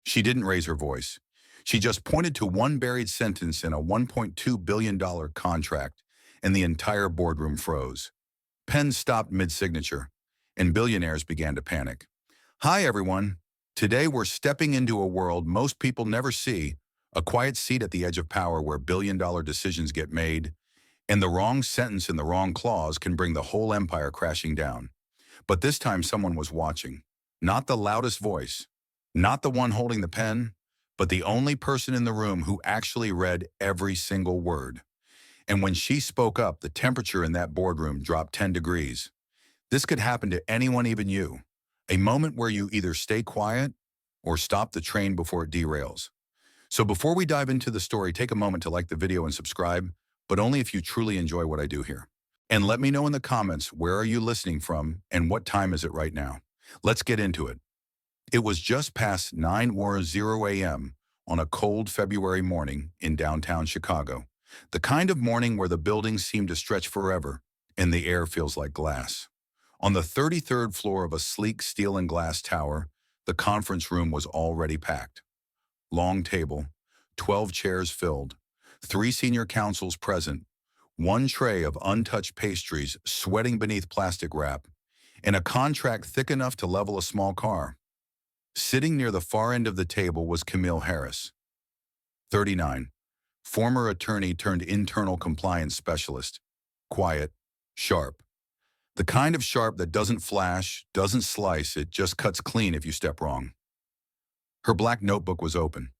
She didn't raise her voice. She just pointed to one buried sentence in a $1.2 billion contract, and the entire boardroom froze. Pens stopped mid-signature, and billionaires began to panic. Hi, everyone. Today we're stepping into a world most people never see, a quiet seat at the edge of power where billion-dollar decisions get made, and the wrong sentence in the wrong clause can bring the whole empire crashing down. But this time someone was watching. Not the loudest voice, not the one holding the pen, but the only person in the room who actually read every single word. And when she spoke up, the temperature in that boardroom dropped 10 degrees. This could happen to anyone, even you. A moment where you either stay quiet or stop the train before it derails. So before we dive into the story, take a moment to like the video and subscribe, but only if you truly enjoy what I do here. And let me know in the comments, where are you listening from and what time is it right now? Let's get into it. It was just past 9:00 a.m. on a cold February morning in downtown Chicago. The kind of morning where the buildings seem to stretch forever and the air feels like glass. On the 33rd floor of a sleek steel and glass tower, the conference room was already packed. Long table, 12 chairs filled, 3 senior counsels present, one tray of untouched pastries sweating beneath plastic wrap, and a contract thick enough to level a small car. Sitting near the far end of the table was Camille Harris, 39, former attorney turned internal compliance specialist, quiet, sharp. The kind of sharp that doesn't flash, doesn't slice, it just cuts clean if you step wrong. Her black notebook was open.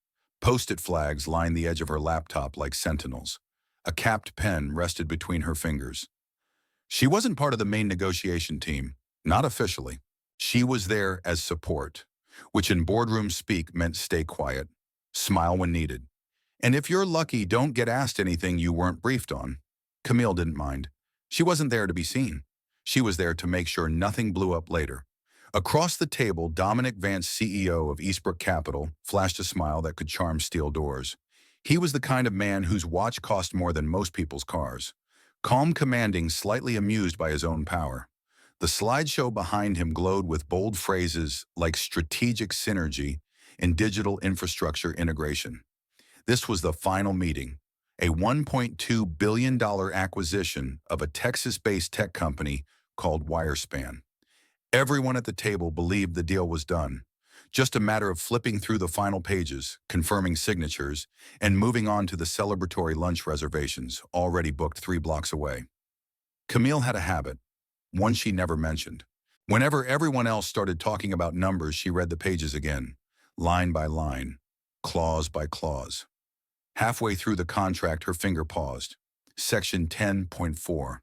Post-it flags lined the edge of her laptop like sentinels. A capped pen rested between her fingers. She wasn't part of the main negotiation team, not officially. She was there as support, which in boardroom speak meant stay quiet, smile when needed. And if you're lucky, don't get asked anything you weren't briefed on. Camille didn't mind. She wasn't there to be seen. She was there to make sure nothing blew up later. Across the table, Dominic Vance, CEO of Eastbrook Capital, flashed a smile that could charm steel doors. He was the kind of man whose watch cost more than most people's cars. Calm, commanding, slightly amused by his own power. The slideshow behind him glowed with bold phrases like strategic synergy and digital infrastructure integration. This was the final meeting, a $1.2 billion acquisition of a Texas-based tech company called Wirespan. Everyone at the table believed the deal was done. Just a matter of flipping through the final pages, confirming signatures, and moving on to the celebratory lunch reservations already booked 3 blocks away. Camille had a habit, one she never mentioned. Whenever everyone else started talking about numbers, she read the pages again, line by line, clause by clause. Halfway through the contract, her finger paused. Section 10.4.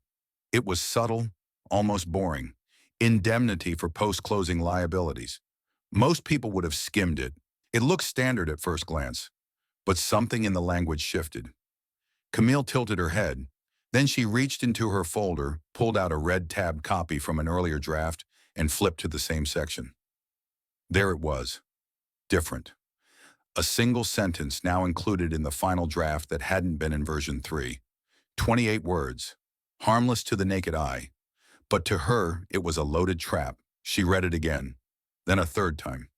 It was subtle, almost boring. Indemnity for post-closing liabilities. Most people would have skimmed it. It looked standard at first glance, but something in the language shifted. Camille tilted her head. Then she reached into her folder, pulled out a red-tabbed copy from an earlier draft, and flipped to the same section. There it was. Different. A single sentence now included in the final draft that hadn't been in version 3. 28 words. Harmless to the naked eye. But to her, it was a loaded trap. She read it again, then a third time.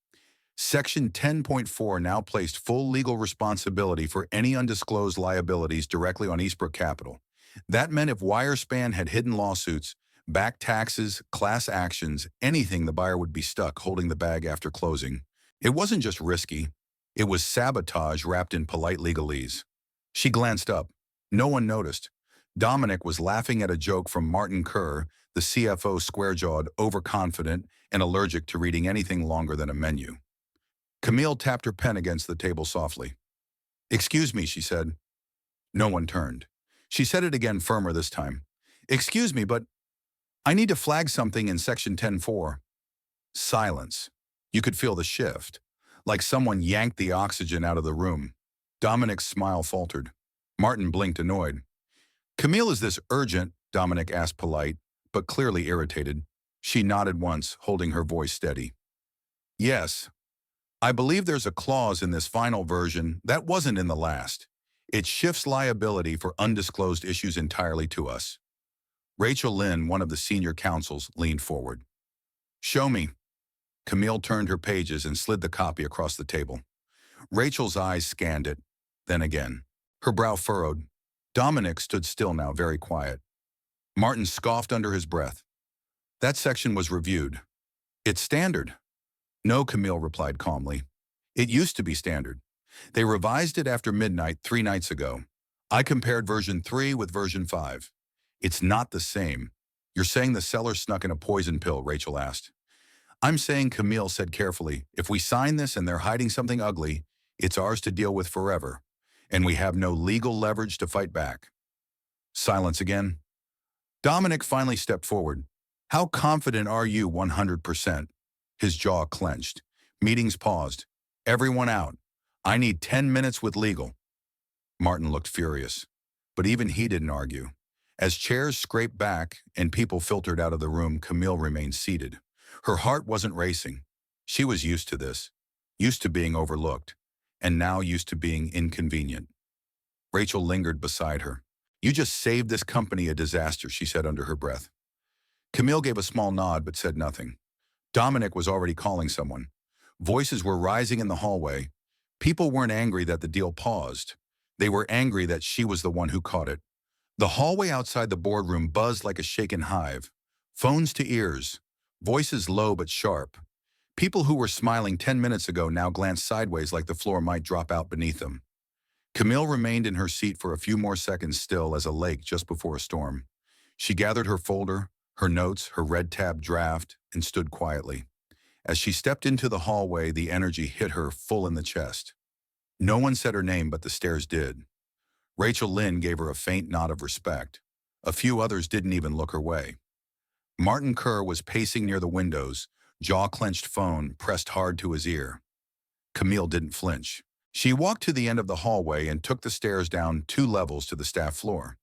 Section 10.4 now placed full legal responsibility for any undisclosed liabilities directly on Eastbrook Capital. That meant if Wirespan had hidden lawsuits, back taxes, class actions, anything, the buyer would be stuck holding the bag after closing. It wasn't just risky. It was sabotage wrapped in polite legalese. She glanced up. No one noticed. Dominic was laughing at a joke from Martin Kerr, the CFO, square-jawed, overconfident, and allergic to reading anything longer than a menu. Camille tapped her pen against the table softly. "Excuse me," she said. No one turned. She said it again, firmer this time. "Excuse me, but I need to flag something in Section 10.4. Silence. You could feel the shift, like someone yanked the oxygen out of the room. Dominic's smile faltered. Martin blinked, annoyed. "Camille, is this urgent?" Dominic asked, polite, but clearly irritated. She nodded once, holding her voice steady. "Yes. I believe there's a clause in this final version that wasn't in the last. It shifts liability for undisclosed issues entirely to us." Rachel Lynn, one of the senior counsels, leaned forward. "Show me." Camille turned her pages and slid the copy across the table. Rachel's eyes scanned it, then again. Her brow furrowed. Dominic stood still now, very quiet. Martin scoffed under his breath. That section was reviewed. It's standard. No, Camille replied calmly. It used to be standard. They revised it after midnight 3 nights ago. I compared version 3 with version 5. It's not the same. You're saying the seller snuck in a poison pill, Rachel asked. I'm saying, Camille said carefully, if we sign this and they're hiding something ugly, it's ours to deal with forever. And we have no legal leverage to fight back. Silence again. Dominic finally stepped forward. How confident are you 100%? His jaw clenched. Meetings paused. Everyone out. I need 10 minutes with legal. Martin looked furious. But even he didn't argue. As chairs scraped back and people filtered out of the room, Camille remained seated. Her heart wasn't racing. She was used to this. Used to being overlooked. And now used to being inconvenient. Rachel lingered beside her. You just saved this company a disaster, she said under her breath. Camille gave a small nod but said nothing. Dominic was already calling someone. Voices were rising in the hallway. People weren't angry that the deal paused. They were angry that she was the one who caught it. The hallway outside the boardroom buzzed like a shaken hive. Phones to ears. Voices low but sharp. People who were smiling 10 minutes ago now glanced sideways like the floor might drop out beneath them. Camille remained in her seat for a few more seconds, still as a lake just before a storm. She gathered her folder, her notes, her red-tabbed draft, and stood quietly. As she stepped into the hallway, the energy hit her full in the chest. No one said her name, but the stairs did. Rachel Lynn gave her a faint nod of respect. A few others didn't even look her way. Martin Kerr was pacing near the windows, jaw-clenched, phone pressed hard to his ear. Camille didn't flinch. She walked to the end of the hallway and took the stairs down 2 levels to the staff floor.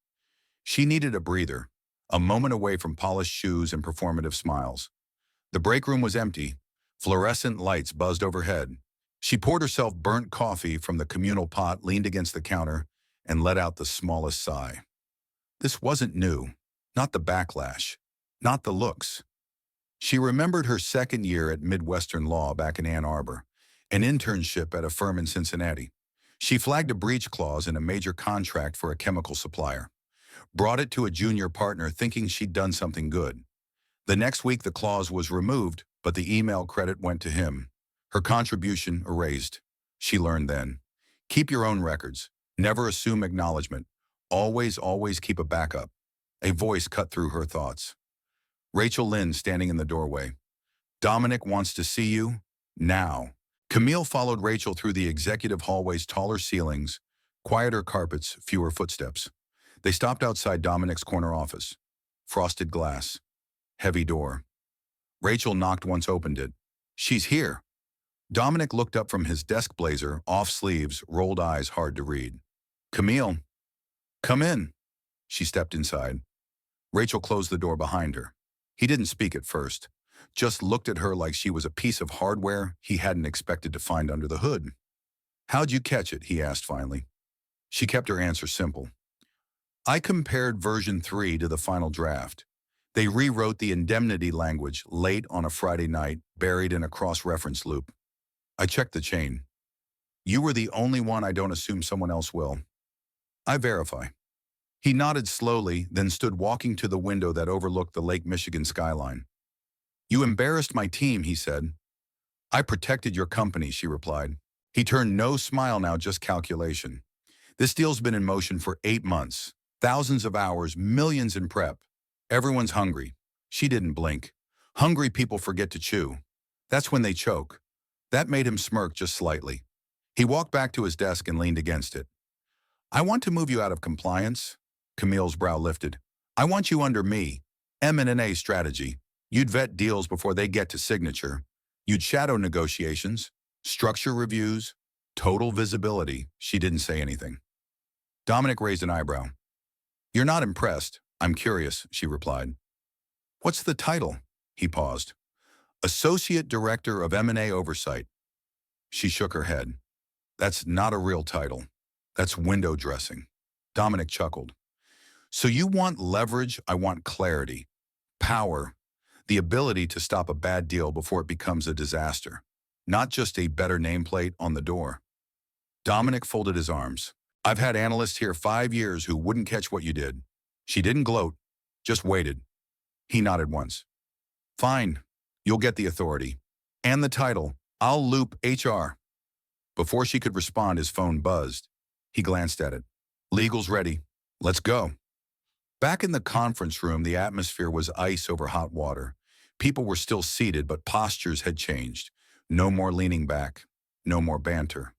She needed a breather, a moment away from polished shoes and performative smiles. The break room was empty. Fluorescent lights buzzed overhead. She poured herself burnt coffee from the communal pot, leaned against the counter, and let out the smallest sigh. This wasn't new. Not the backlash. Not the looks. She remembered her second year at Midwestern Law back in Ann Arbor, an internship at a firm in Cincinnati. She flagged a breach clause in a major contract for a chemical supplier. Brought it to a junior partner thinking she'd done something good. The next week the clause was removed, but the email credit went to him. Her contribution erased. She learned then. Keep your own records. Never assume acknowledgement. Always, always keep a backup. A voice cut through her thoughts. Rachel Lynn standing in the doorway. Dominic wants to see you now. Camille followed Rachel through the executive hallway's taller ceilings, quieter carpets, fewer footsteps. They stopped outside Dominic's corner office. Frosted glass. Heavy door. Rachel knocked once, opened it. She's here. Dominic looked up from his desk blazer, off sleeves, rolled eyes hard to read. Camille. Come in. She stepped inside. Rachel closed the door behind her. He didn't speak at first, just looked at her like she was a piece of hardware he hadn't expected to find under the hood. How'd you catch it? He asked finally. She kept her answer simple. I compared version 3 to the final draft. They rewrote the indemnity language late on a Friday night, buried in a cross-reference loop. I checked the chain. You were the only one. I don't assume someone else will. I verify. He nodded slowly, then stood walking to the window that overlooked the Lake Michigan skyline. You embarrassed my team, he said. I protected your company, she replied. He turned no smile now, just calculation. This deal's been in motion for 8 months. Thousands of hours, millions in prep. Everyone's hungry. She didn't blink. Hungry people forget to chew. That's when they choke. That made him smirk just slightly. He walked back to his desk and leaned against it. I want to move you out of compliance. Camille's brow lifted. I want you under me. M&A strategy. You'd vet deals before they get to signature. You'd shadow negotiations, structure reviews, total visibility. She didn't say anything. Dominic raised an eyebrow. You're not impressed. I'm curious, she replied. What's the title? He paused. Associate Director of M&A Oversight. She shook her head. That's not a real title. That's window dressing. Dominic chuckled. So you want leverage, I want clarity. Power. The ability to stop a bad deal before it becomes a disaster. Not just a better nameplate on the door. Dominic folded his arms. I've had analysts here 5 years who wouldn't catch what you did. She didn't gloat, just waited. He nodded once. Fine, you'll get the authority. And the title. I'll loop HR. Before she could respond, his phone buzzed. He glanced at it. Legal's ready. Let's go. Back in the conference room, the atmosphere was ice over hot water. People were still seated, but postures had changed. No more leaning back. No more banter.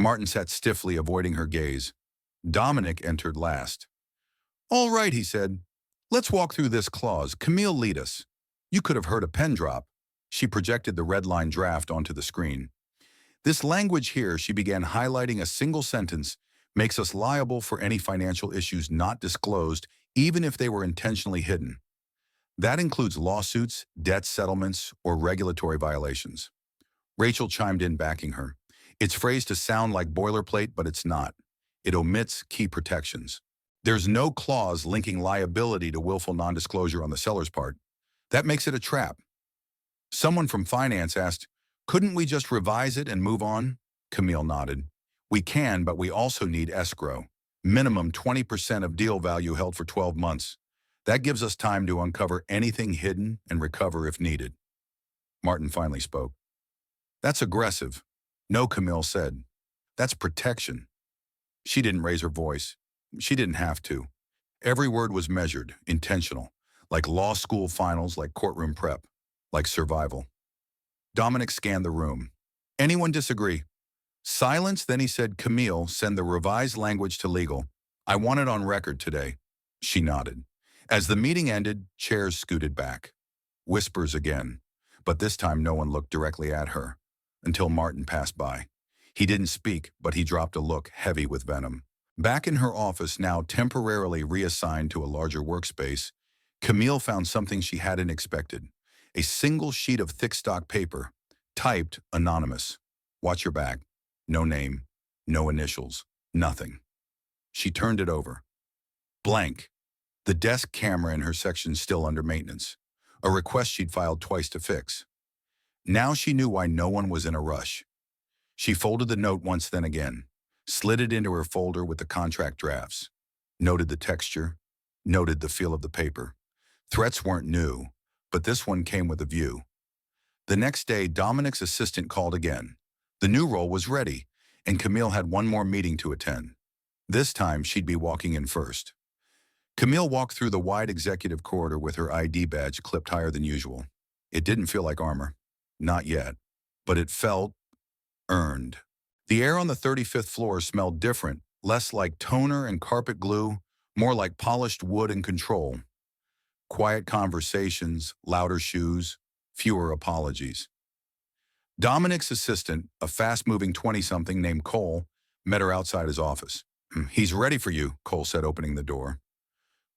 Martin sat stiffly, avoiding her gaze. Dominic entered last. All right, he said. Let's walk through this clause. Camille, lead us. You could have heard a pen drop. She projected the red line draft onto the screen. This language here, she began highlighting a single sentence, makes us liable for any financial issues not disclosed, even if they were intentionally hidden. That includes lawsuits, debt settlements, or regulatory violations. Rachel chimed in, backing her. It's phrased to sound like boilerplate, but it's not. It omits key protections. There's no clause linking liability to willful non-disclosure on the seller's part. That makes it a trap. Someone from finance asked, couldn't we just revise it and move on? Camille nodded. We can, but we also need escrow. Minimum 20% of deal value held for 12 months. That gives us time to uncover anything hidden and recover if needed. Martin finally spoke. That's aggressive. No, Camille said. That's protection. She didn't raise her voice. She didn't have to. Every word was measured, intentional, like law school finals, like courtroom prep, like survival. Dominic scanned the room. Anyone disagree? Silence, then he said, Camille, send the revised language to legal. I want it on record today. She nodded. As the meeting ended, chairs scooted back. Whispers again, but this time no one looked directly at her, until Martin passed by. He didn't speak, but he dropped a look heavy with venom. Back in her office, now temporarily reassigned to a larger workspace, Camille found something she hadn't expected. A single sheet of thick stock paper, typed anonymous. Watch your back. No name, no initials, nothing. She turned it over. Blank. The desk camera in her section still under maintenance. A request she'd filed twice to fix. Now she knew why no one was in a rush. She folded the note once, then again, slid it into her folder with the contract drafts, noted the texture, noted the feel of the paper. Threats weren't new, but this one came with a view. The next day, Dominic's assistant called again. The new role was ready, and Camille had one more meeting to attend. This time, she'd be walking in first. Camille walked through the wide executive corridor with her ID badge clipped higher than usual. It didn't feel like armor. Not yet. But it felt earned. The air on the 35th floor smelled different, less like toner and carpet glue, more like polished wood and control. Quiet conversations, louder shoes, fewer apologies. Dominic's assistant, a fast-moving 20-something named Cole, met her outside his office. He's ready for you, Cole said, opening the door.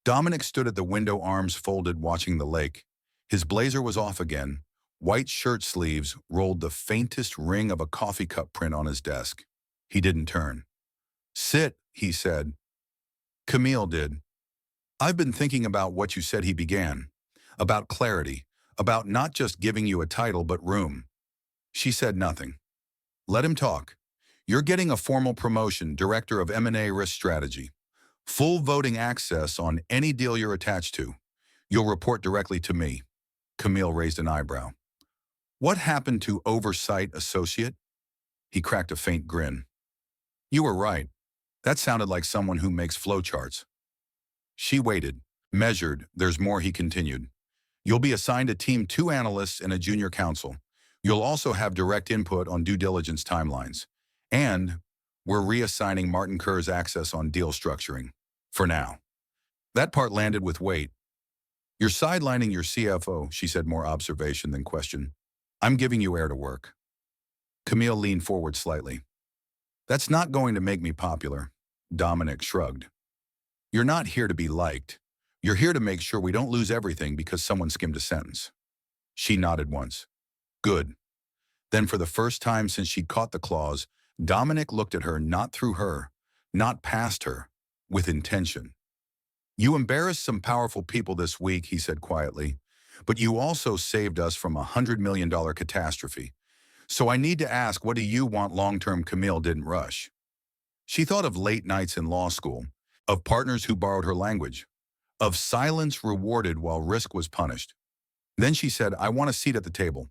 Dominic stood at the window, arms folded, watching the lake. His blazer was off again. White shirt sleeves rolled the faintest ring of a coffee cup print on his desk. He didn't turn. Sit, he said. Camille did. I've been thinking about what you said, he began. About clarity, about not just giving you a title but room. She said nothing. Let him talk. You're getting a formal promotion, Director of M&A Risk Strategy. Full voting access on any deal you're attached to. You'll report directly to me. Camille raised an eyebrow. What happened to Oversight Associate? He cracked a faint grin. You were right. That sounded like someone who makes flowcharts. She waited, measured. There's more, he continued. You'll be assigned a team, 2 analysts and a junior counsel. You'll also have direct input on due diligence timelines. And we're reassigning Martin Kerr's access on deal structuring. For now. That part landed with weight. You're sidelining your CFO, she said, more observation than question. I'm giving you air to work. Camille leaned forward slightly. That's not going to make me popular. Dominic shrugged. You're not here to be liked. You're here to make sure we don't lose everything because someone skimmed a sentence. She nodded once. Good. Then for the first time since she'd caught the clause, Dominic looked at her, not through her, not past her, with intention. You embarrassed some powerful people this week, he said quietly, but you also saved us from $100 million catastrophe. So I need to ask, what do you want long-term? Camille didn't rush. She thought of late nights in law school, of partners who borrowed her language, of silence rewarded while risk was punished. Then she said, I want a seat at the table,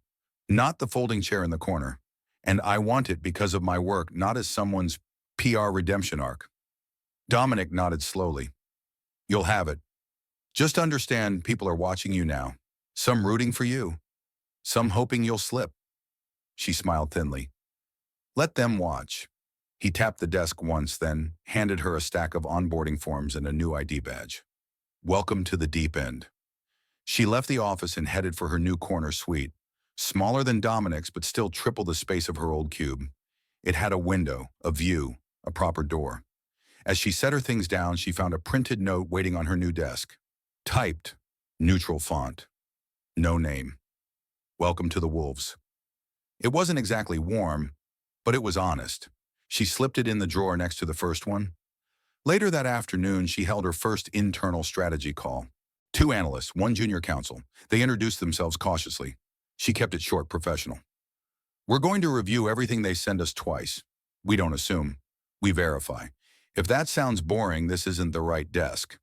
not the folding chair in the corner. And I want it because of my work, not as someone's PR redemption arc. Dominic nodded slowly. You'll have it. Just understand people are watching you now. Some rooting for you, some hoping you'll slip. She smiled thinly. Let them watch. He tapped the desk once, then handed her a stack of onboarding forms and a new ID badge. Welcome to the deep end. She left the office and headed for her new corner suite, smaller than Dominic's but still triple the space of her old cube. It had a window, a view, a proper door. As she set her things down, she found a printed note waiting on her new desk. Typed, neutral font. No name. Welcome to the Wolves. It wasn't exactly warm, but it was honest. She slipped it in the drawer next to the first one. Later that afternoon, she held her first internal strategy call. 2 analysts, 1 junior counsel. They introduced themselves cautiously. She kept it short, professional. We're going to review everything they send us twice. We don't assume. We verify. If that sounds boring, this isn't the right desk.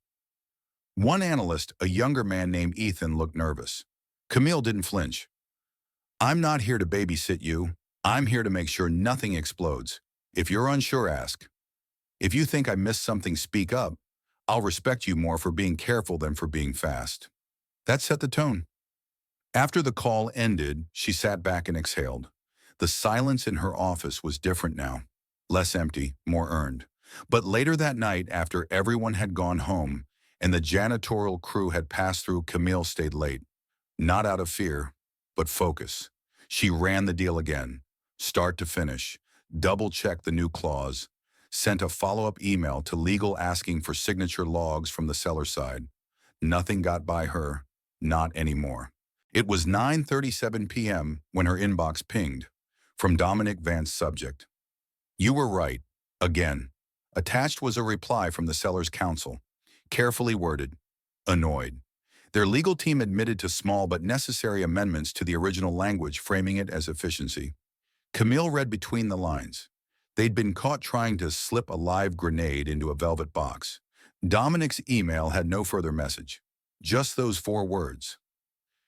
One analyst, a younger man named Ethan, looked nervous. Camille didn't flinch. I'm not here to babysit you. I'm here to make sure nothing explodes. If you're unsure, ask. If you think I missed something, speak up. I'll respect you more for being careful than for being fast. That set the tone. After the call ended, she sat back and exhaled. The silence in her office was different now. Less empty, more earned. But later that night, after everyone had gone home and the janitorial crew had passed through, Camille stayed late. Not out of fear, but focus. She ran the deal again, start to finish, double-checked the new clause, sent a follow-up email to legal asking for signature logs from the seller side. Nothing got by her, not anymore. It was 9:37 p.m. when her inbox pinged. From Dominic Vance's subject. You were right. Again. Attached was a reply from the seller's counsel. Carefully worded. Annoyed. Their legal team admitted to small but necessary amendments to the original language, framing it as efficiency. Camille read between the lines. They'd been caught trying to slip a live grenade into a velvet box. Dominic's email had no further message. Just those 4 words.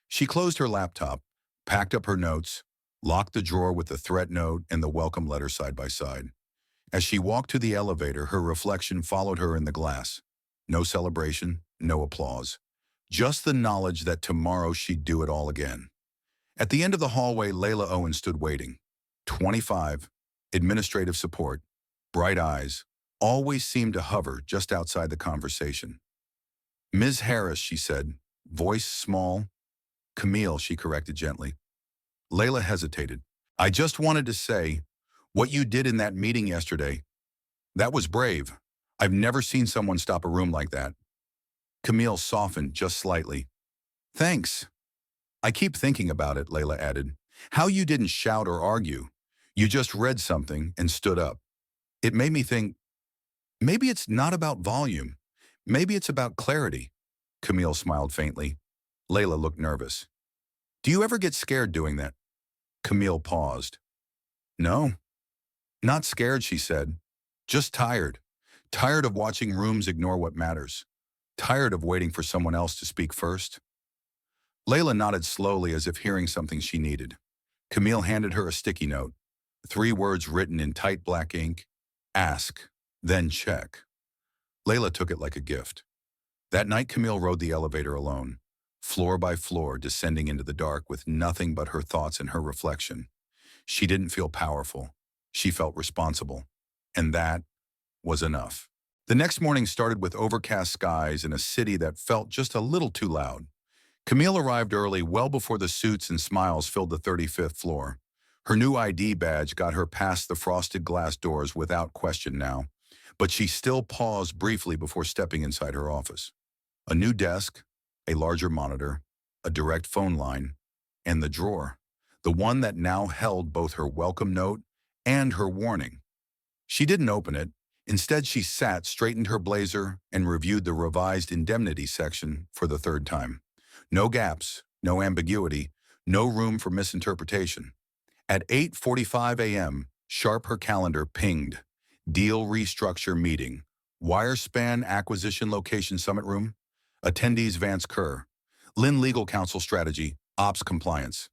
She closed her laptop, packed up her notes, locked the drawer with the threat note and the welcome letter side by side. As she walked to the elevator, her reflection followed her in the glass. No celebration, no applause. Just the knowledge that tomorrow she'd do it all again. At the end of the hallway, Layla Owen stood waiting. 25, administrative support, bright eyes, always seemed to hover just outside the conversation. Ms. Harris, she said, voice small. Camille, she corrected gently. Layla hesitated. I just wanted to say, what you did in that meeting yesterday, that was brave. I've never seen someone stop a room like that. Camille softened just slightly. Thanks. I keep thinking about it, Layla added. How you didn't shout or argue. You just read something and stood up. It made me think, maybe it's not about volume. Maybe it's about clarity. Camille smiled faintly. Layla looked nervous. Do you ever get scared doing that? Camille paused. No. Not scared, she said. Just tired. Tired of watching rooms ignore what matters. Tired of waiting for someone else to speak first. Layla nodded slowly as if hearing something she needed. Camille handed her a sticky note. 3 words written in tight black ink. Ask, then check. Layla took it like a gift. That night, Camille rode the elevator alone, floor by floor, descending into the dark with nothing but her thoughts and her reflection. She didn't feel powerful. She felt responsible. And that was enough. The next morning started with overcast skies in a city that felt just a little too loud. Camille arrived early, well before the suits and smiles filled the 35th floor. Her new ID badge got her past the frosted glass doors without question now, but she still paused briefly before stepping inside her office. A new desk, a larger monitor, a direct phone line, and the drawer, the one that now held both her welcome note and her warning. She didn't open it. Instead, she sat, straightened her blazer, and reviewed the revised indemnity section for the 3rd time. No gaps, no ambiguity, no room for misinterpretation. At 8:45 a.m., sharp her calendar pinged. Deal restructure meeting. Wirespan Acquisition Location Summit Room. Attendees Vance Kerr. Lynn Legal Counsel Strategy. Ops Compliance.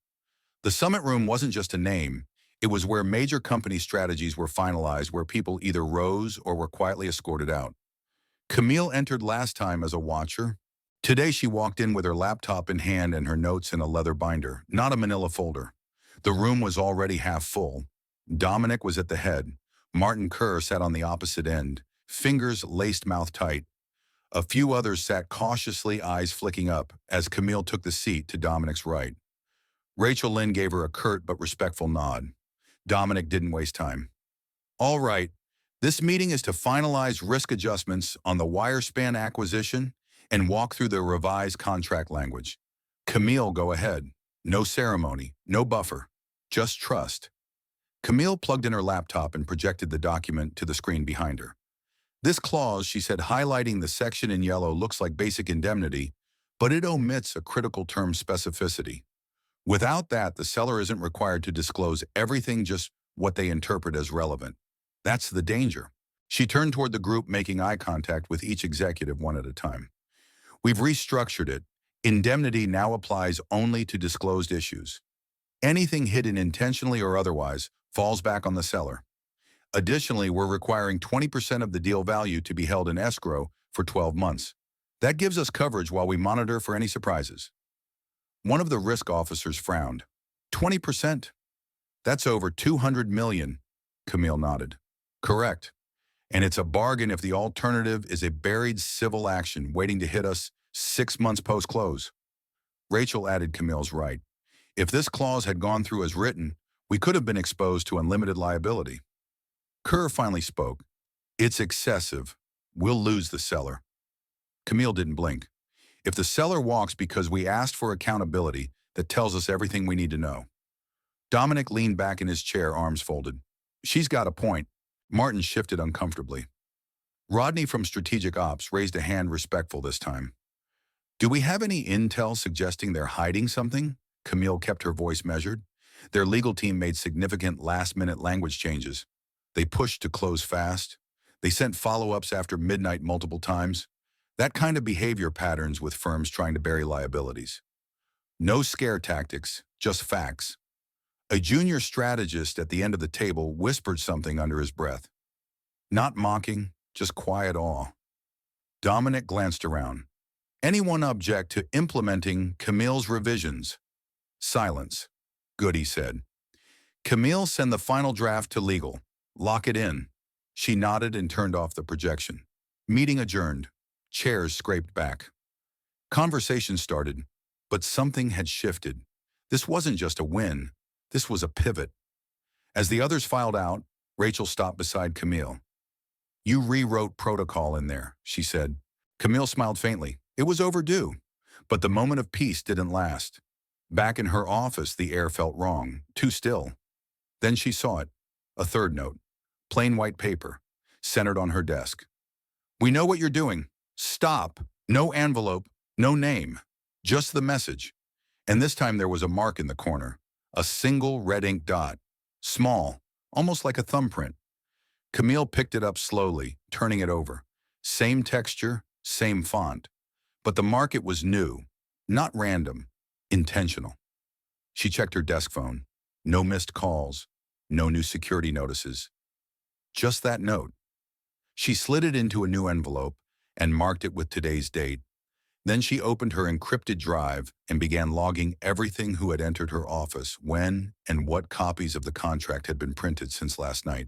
The summit room wasn't just a name. It was where major company strategies were finalized, where people either rose or were quietly escorted out. Camille entered last time as a watcher. Today she walked in with her laptop in hand and her notes in a leather binder, not a manila folder. The room was already half full. Dominic was at the head. Martin Kerr sat on the opposite end, fingers laced mouth tight. A few others sat cautiously, eyes flicking up, as Camille took the seat to Dominic's right. Rachel Lynn gave her a curt but respectful nod. Dominic didn't waste time. All right, this meeting is to finalize risk adjustments on the Wirespan acquisition and walk through the revised contract language. Camille, go ahead. No ceremony, no buffer, just trust. Camille plugged in her laptop and projected the document to the screen behind her. This clause, she said, highlighting the section in yellow, looks like basic indemnity, but it omits a critical term: specificity. Without that, the seller isn't required to disclose everything, just what they interpret as relevant. That's the danger. She turned toward the group, making eye contact with each executive one at a time. We've restructured it. Indemnity now applies only to disclosed issues. Anything hidden intentionally or otherwise falls back on the seller. Additionally, we're requiring 20% of the deal value to be held in escrow for 12 months. That gives us coverage while we monitor for any surprises. One of the risk officers frowned. 20%? That's over $200 million, Camille nodded. Correct. And it's a bargain if the alternative is a buried civil action waiting to hit us 6 months post-close. Rachel added Camille's right. If this clause had gone through as written, we could have been exposed to unlimited liability. Kerr finally spoke. It's excessive. We'll lose the seller. Camille didn't blink. If the seller walks because we asked for accountability, that tells us everything we need to know. Dominic leaned back in his chair, arms folded. She's got a point. Martin shifted uncomfortably. Rodney from Strategic Ops raised a hand, respectful this time. Do we have any intel suggesting they're hiding something? Camille kept her voice measured. Their legal team made significant last-minute language changes. They pushed to close fast. They sent follow-ups after midnight multiple times. That kind of behavior patterns with firms trying to bury liabilities. No scare tactics, just facts. A junior strategist at the end of the table whispered something under his breath. Not mocking, just quiet awe. Dominic glanced around. Anyone object to implementing Camille's revisions? Silence. Good, he said. Camille, send the final draft to legal. Lock it in. She nodded and turned off the projection. Meeting adjourned. Chairs scraped back. Conversation started, but something had shifted. This wasn't just a win. This was a pivot. As the others filed out, Rachel stopped beside Camille. You rewrote protocol in there, she said. Camille smiled faintly. It was overdue, but the moment of peace didn't last. Back in her office, the air felt wrong, too still. Then she saw it. A third note. Plain white paper, centered on her desk. We know what you're doing. Stop. No envelope, no name. Just the message. And this time there was a mark in the corner. A single red ink dot. Small, almost like a thumbprint. Camille picked it up slowly, turning it over. Same texture, same font. But the mark, was new. Not random. Intentional. She checked her desk phone. No missed calls. No new security notices. Just that note. She slid it into a new envelope and marked it with today's date. Then she opened her encrypted drive and began logging everything who had entered her office, when and what copies of the contract had been printed since last night.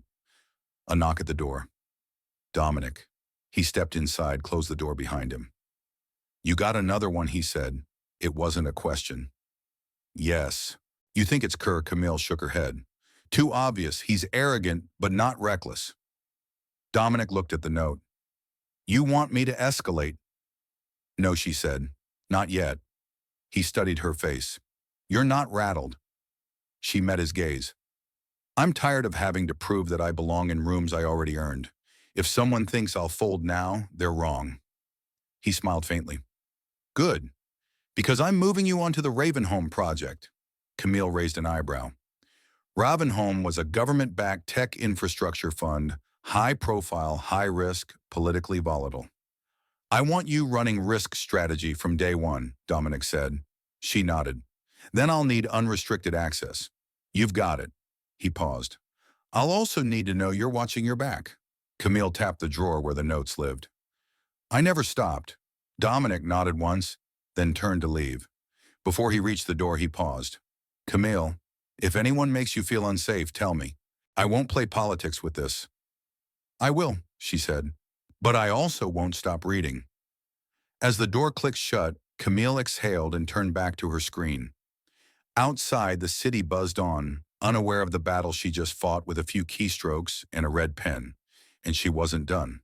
A knock at the door. Dominic. He stepped inside, closed the door behind him. You got another one, he said. It wasn't a question. Yes. You think it's Kerr? Camille shook her head. Too obvious. He's arrogant, but not reckless. Dominic looked at the note. You want me to escalate? No, she said. Not yet. He studied her face. You're not rattled. She met his gaze. I'm tired of having to prove that I belong in rooms I already earned. If someone thinks I'll fold now, they're wrong. He smiled faintly. Good. Because I'm moving you onto the Ravenholm project. Camille raised an eyebrow. Ravenholm was a government-backed tech infrastructure fund, high-profile, high-risk, politically volatile. I want you running risk strategy from day one, Dominic said. She nodded. Then I'll need unrestricted access. You've got it. He paused. I'll also need to know you're watching your back. Camille tapped the drawer where the notes lived. I never stopped. Dominic nodded once, then turned to leave. Before he reached the door, he paused. Camille, if anyone makes you feel unsafe, tell me. I won't play politics with this. I will, she said. But I also won't stop reading. As the door clicked shut, Camille exhaled and turned back to her screen. Outside, the city buzzed on, unaware of the battle she just fought with a few keystrokes and a red pen. And she wasn't done.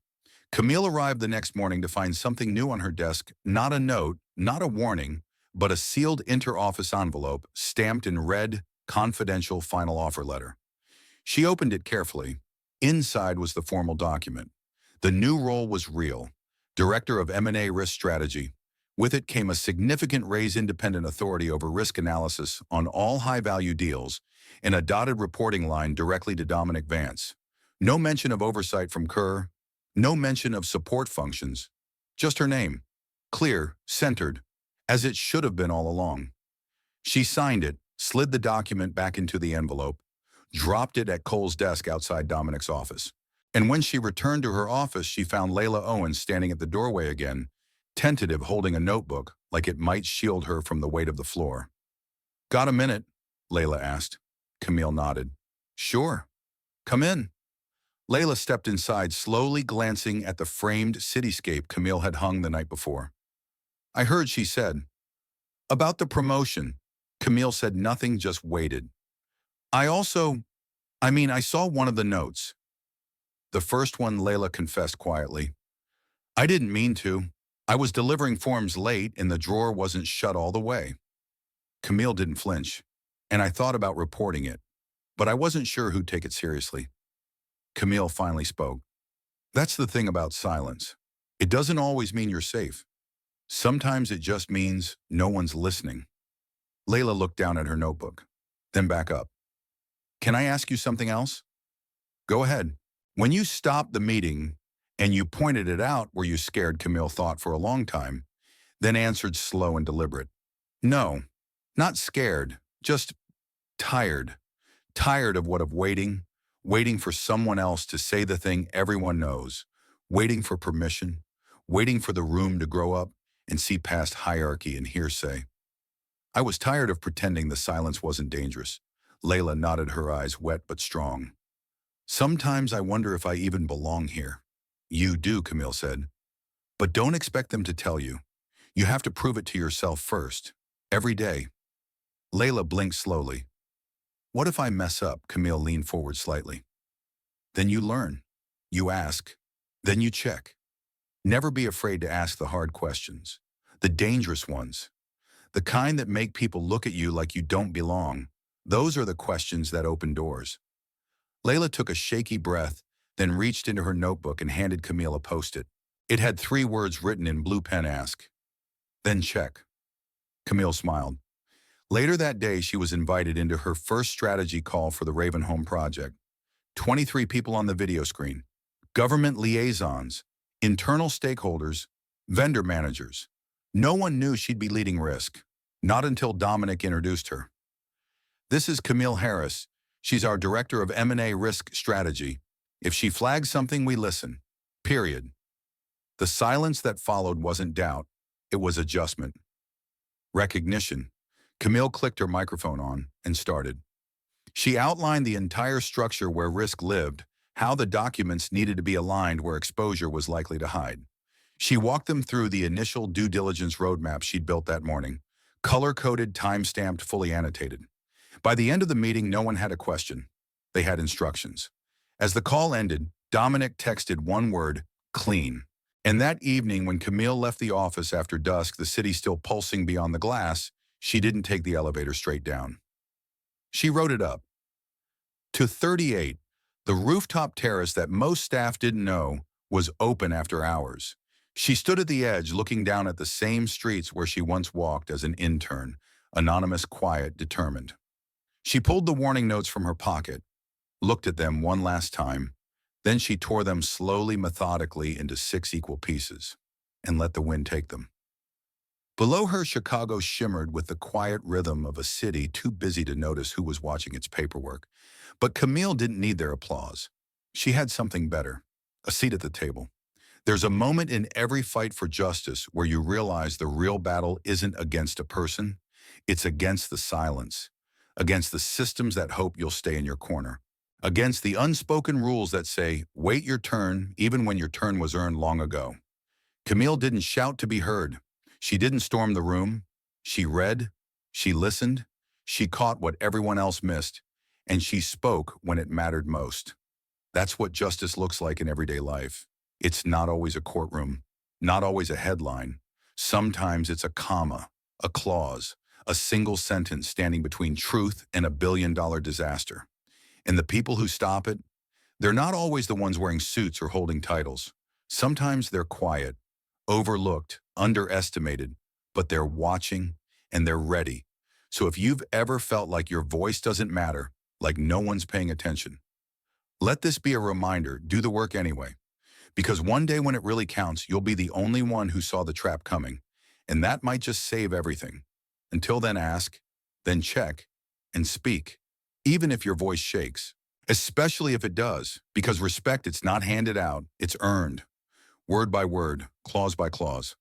Camille arrived the next morning to find something new on her desk, not a note, not a warning, but a sealed inter-office envelope stamped in red, confidential final offer letter. She opened it carefully. Inside was the formal document. The new role was real, Director of M&A Risk Strategy. With it came a significant raise independent authority over risk analysis on all high-value deals and a dotted reporting line directly to Dominic Vance. No mention of oversight from Kerr, no mention of support functions, just her name, clear, centered, as it should have been all along. She signed it, slid the document back into the envelope, dropped it at Cole's desk outside Dominic's office. And when she returned to her office, she found Layla Owens standing at the doorway again, tentative, holding a notebook like it might shield her from the weight of the floor. Got a minute? Layla asked. Camille nodded. Sure. Come in. Layla stepped inside, slowly glancing at the framed cityscape Camille had hung the night before. I heard, she said. About the promotion. Camille said nothing, just waited. I saw one of the notes. The first one, Layla confessed quietly. I didn't mean to. I was delivering forms late and the drawer wasn't shut all the way. Camille didn't flinch, and I thought about reporting it, but I wasn't sure who'd take it seriously. Camille finally spoke. That's the thing about silence. It doesn't always mean you're safe. Sometimes it just means no one's listening. Layla looked down at her notebook, then back up. Can I ask you something else? Go ahead. When you stopped the meeting and you pointed it out, were you scared? Camille thought for a long time, then answered slow and deliberate. No, not scared, just tired. Tired of waiting for someone else to say the thing everyone knows, waiting for permission, waiting for the room to grow up and see past hierarchy and hearsay. I was tired of pretending the silence wasn't dangerous. Layla nodded, her eyes wet but strong. Sometimes I wonder if I even belong here. You do, Camille said. But don't expect them to tell you. You have to prove it to yourself first, every day. Layla blinked slowly. What if I mess up? Camille leaned forward slightly. Then you learn. You ask. Then you check. Never be afraid to ask the hard questions, the dangerous ones, the kind that make people look at you like you don't belong. Those are the questions that open doors. Layla took a shaky breath, then reached into her notebook and handed Camille a post-it. It had 3 words written in blue pen: ask, then check. Camille smiled. Later that day, she was invited into her first strategy call for the Ravenholm project. 23 people on the video screen, government liaisons, internal stakeholders, vendor managers. No one knew she'd be leading risk, not until Dominic introduced her. This is Camille Harris. She's our Director of M&A Risk Strategy. If she flags something, we listen. Period. The silence that followed wasn't doubt. It was adjustment. Recognition. Camille clicked her microphone on and started. She outlined the entire structure where risk lived, how the documents needed to be aligned where exposure was likely to hide. She walked them through the initial due diligence roadmap she'd built that morning, color-coded, time-stamped, fully annotated. By the end of the meeting, no one had a question. They had instructions. As the call ended, Dominic texted one word: clean. And that evening, when Camille left the office after dusk, the city still pulsing beyond the glass, she didn't take the elevator straight down. She wrote it up. To 38, the rooftop terrace that most staff didn't know was open after hours. She stood at the edge, looking down at the same streets where she once walked as an intern, anonymous, quiet, determined. She pulled the warning notes from her pocket, looked at them one last time, then she tore them slowly, methodically into 6 equal pieces and let the wind take them. Below her, Chicago shimmered with the quiet rhythm of a city too busy to notice who was watching its paperwork. But Camille didn't need their applause. She had something better, a seat at the table. There's a moment in every fight for justice where you realize the real battle isn't against a person, it's against the silence, against the systems that hope you'll stay in your corner, against the unspoken rules that say, wait your turn even when your turn was earned long ago. Camille didn't shout to be heard. She didn't storm the room. She read, she listened, she caught what everyone else missed, and she spoke when it mattered most. That's what justice looks like in everyday life. It's not always a courtroom, not always a headline. Sometimes it's a comma, a clause, a single sentence standing between truth and $1 billion disaster. And the people who stop it, they're not always the ones wearing suits or holding titles. Sometimes they're quiet, overlooked, underestimated, but they're watching and they're ready. So if you've ever felt like your voice doesn't matter, like no one's paying attention, let this be a reminder, do the work anyway. Because one day when it really counts, you'll be the only one who saw the trap coming. And that might just save everything. Until then, ask, then check, and speak. Even if your voice shakes. Especially if it does. Because respect, it's not handed out, it's earned. Word by word, clause by clause.